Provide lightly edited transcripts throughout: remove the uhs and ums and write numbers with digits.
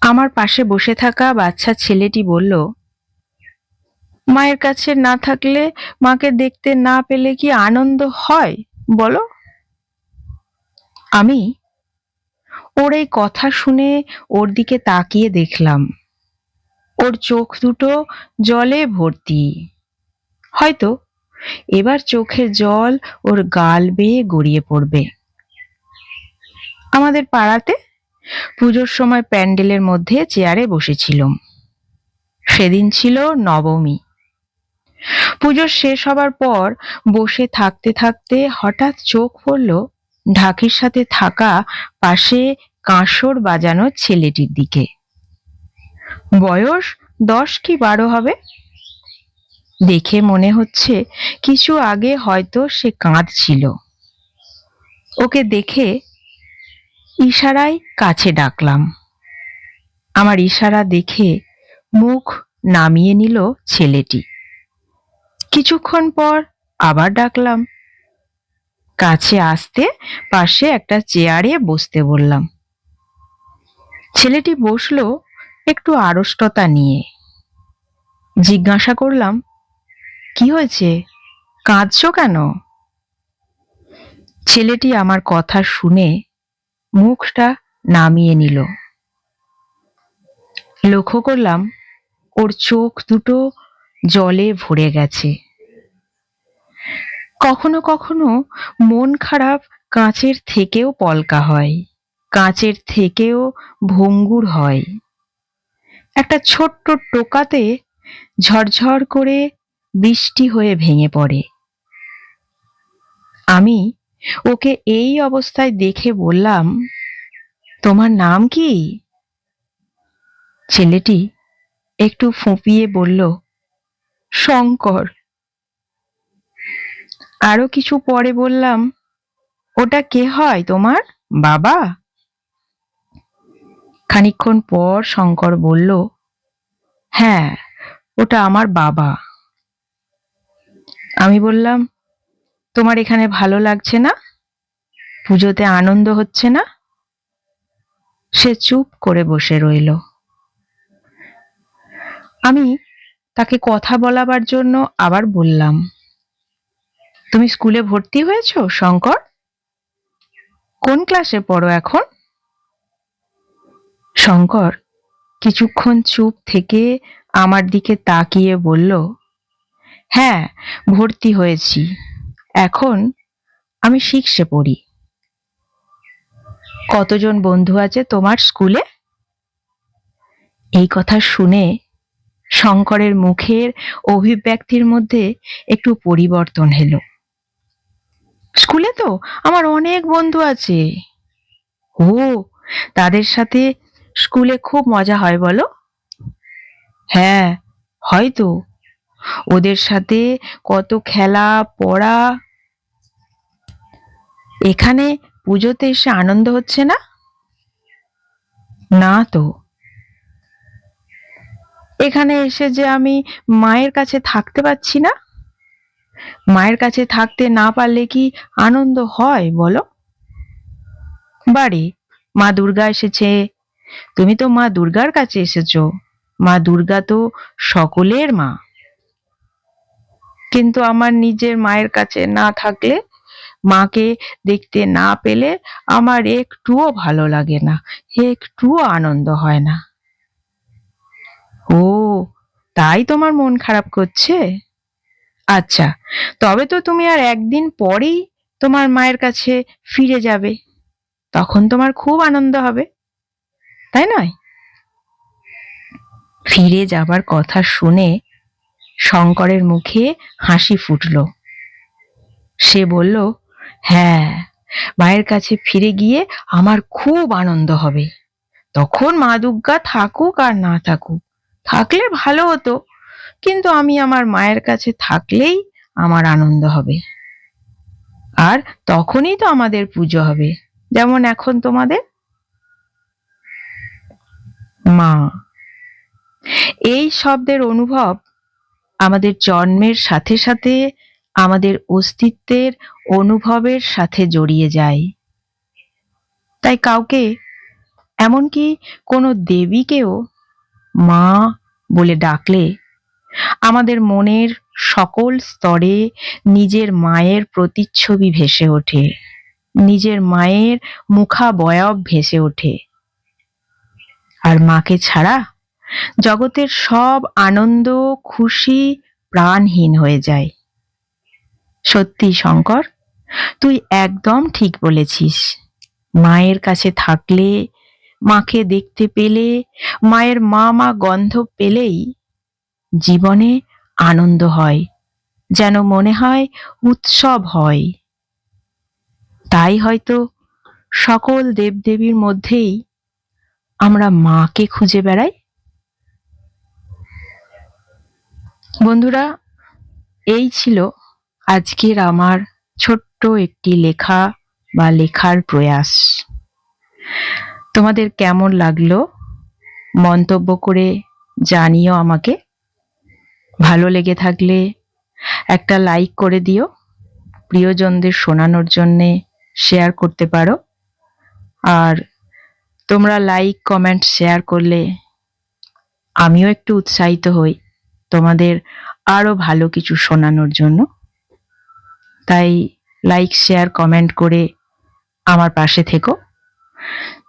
আমার পাশে বসে থাকা বাচ্চা ছেলেটি বলল, মায়ের কাছে না থাকলে, মাকে দেখতে না পেলে কি আনন্দ হয় বলো? আমি ওর এই কথা শুনে ওর দিকে তাকিয়ে দেখলাম। ওর চোখ দুটো জলে ভর্তি। হয়তো এবার চোখের জল ওর গাল বেয়ে গড়িয়ে পড়বে। আমাদের পাড়াতে পুজোর সময় প্যান্ডেলের মধ্যে চেয়ারে বসেছিলাম। সেদিন ছিল নবমী। পুজো শেষ হবার পর বসে থাকতে থাকতে হঠাৎ চোখ পড়ল ঢাকির সাথে থাকা পাশে কাঁসর বাজানোর ছেলেটির দিকে। বয়স 10 কি 12 হবে। দেখে মনে হচ্ছে কিছু আগে হয়তো সে কাঁদছিল। ওকে দেখে ইশারায় কাছে ডাকলাম। আমার ইশারা দেখে মুখ নামিয়ে নিল ছেলেটি। কিছুক্ষণ পর আবার ডাকলাম। কাছে আসতে পাশে একটা চেয়ারে বসতে বললাম। ছেলেটি বসলো একটু আড়ষ্টতা নিয়ে। জিজ্ঞাসা করলাম, কি হয়েছে, কাঁদছো কেন? ছেলেটি আমার কথা শুনে মুখটা নামিয়ে নিল। লক্ষ্য করলাম ওর চোখ দুটো জলে ভরে গেছে। কখনো কখনো মন খারাপ কাঁচের থেকেও পলকা হয়, কাঁচের থেকেও ভঙ্গুর হয়। একটা ছোট্ট টোকাতে ঝরঝর করে বৃষ্টি হয়ে ভেঙে পড়ে। আমি ওকে এই অবস্থায় দেখে বললাম, তোমার নাম কি? ছেলেটি একটু ফুঁপিয়ে বলল, শঙ্কর। আরো কিছু পরে বললাম, ওটা কে হয় তোমার, বাবা? খানিকক্ষণ পর শঙ্কর বলল, হ্যাঁ, ওটা আমার বাবা। আমি বললাম, তোমার এখানে ভালো লাগছে না? পুজোতে আনন্দ হচ্ছে না? সে চুপ করে বসে রইল। আমি তাকে কথা বলাবার জন্য আবার বললাম, তুমি স্কুলে ভর্তি হয়েছো শঙ্কর? কোন ক্লাসে পড়ো এখন? শঙ্কর কিছুক্ষণ চুপ থেকে আমার দিকে তাকিয়ে বলল, হ্যাঁ, ভর্তি হয়েছি, এখন আমি 6 পড়ি। কতজন বন্ধু আছে তোমার স্কুলে? এই কথা শুনে শঙ্করের মুখের অভিব্যক্তির মধ্যে একটু পরিবর্তন এলো। স্কুলে তো আমার অনেক বন্ধু আছে। ও, তাদের সাথে স্কুলে খুব মজা হয় বলো? হ্যাঁ, হয়তো। ওদের সাথে কত খেলা পড়া। এখানে পুজোতে এসে আনন্দ হচ্ছে না? না তো। এখানে এসে যে আমি মায়ের কাছে থাকতে পারছি না। মায়ের কাছে থাকতে না পারলে কি আনন্দ হয় বলো? বাড়ি মা দুর্গা এসেছে, তুমি তো মা দুর্গার কাছে এসেছো। মা দুর্গা তো সকলের মা। কিন্তু আমার নিজের মায়ের কাছে না থাকলে, মাকে দেখতে না পেলে আমার একটুও ভালো লাগে না, একটুও আনন্দ হয় না। ও, তাই তোমার মন খারাপ করছে? আচ্ছা, তবে তো তুমি আর একদিন পরেই তোমার মায়ের কাছে ফিরে যাবে। তখন তোমার খুব আনন্দ হবে, তাই নয়? ফিরে যাবার কথা শুনে শঙ্করের মুখে হাসি ফুটল। সে বলল, হ্যাঁ, মায়ের কাছে ফিরে গিয়ে আমার খুব আনন্দ হবে। তখন মা দুর্গা থাকুক আর না থাকুক, থাকলে ভালো হতো, কিন্তু আমি আমার মায়ের কাছে থাকলেই আমার আনন্দ হবে। আর তখনই তো আমাদের পুজো হবে, যেমন এখন তোমাদের। মা, এই শব্দের অনুভব আমাদের জন্মের সাথে সাথে আমাদের অস্তিত্বের অনুভবের সাথে জড়িয়ে যায়। তাই কাউকে এমনকি কোনো দেবীকেও মা বলে ডাকলে আমাদের মনের সকল স্তরে নিজের মায়ের প্রতিচ্ছবি ভেসে ওঠে, নিজের মায়ের মুখাবয়ব ভেসে ওঠে। আর মাকে ছাড়া জগতের সব আনন্দ খুশি প্রাণহীন হয়ে যায়। সত্যি শঙ্কর, তুই একদম ঠিক বলেছিস। মায়ের কাছে থাকলে, মাকে দেখতে পেলে, মায়ের মা মা গন্ধ পেলেই জীবনে আনন্দ হয়, যেন মনে হয় উৎসব হয়। তাই হয়তো সকল দেবদেবীর মধ্যেই আমরা মাকে খুঁজে বেড়াই। বন্ধুরা, এই ছিল আজকের আমার ছোট্ট একটি লেখা বা লেখার প্রয়াস। তোমাদের কেমন লাগলো মন্তব্য করে জানিও আমাকে। ভালো লেগে থাকলে একটা লাইক করে দিও, প্রিয়জনদের শোনানোর জন্যে শেয়ার করতে পারো। আর তোমরা লাইক কমেন্ট শেয়ার করলে আমিও একটু উৎসাহিত হই তোমাদের আরো ভালো কিছু শোনানোর জন্য। তাই লাইক শেয়ার কমেন্ট করে আমার পাশে থেকো।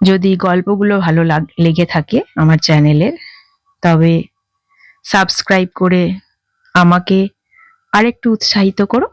যদি গল্পগুলো ভালো লেগে থাকে আমার চ্যানেলের, তবে সাবস্ক্রাইব করে আমাকে আরেকটু উৎসাহিত করো।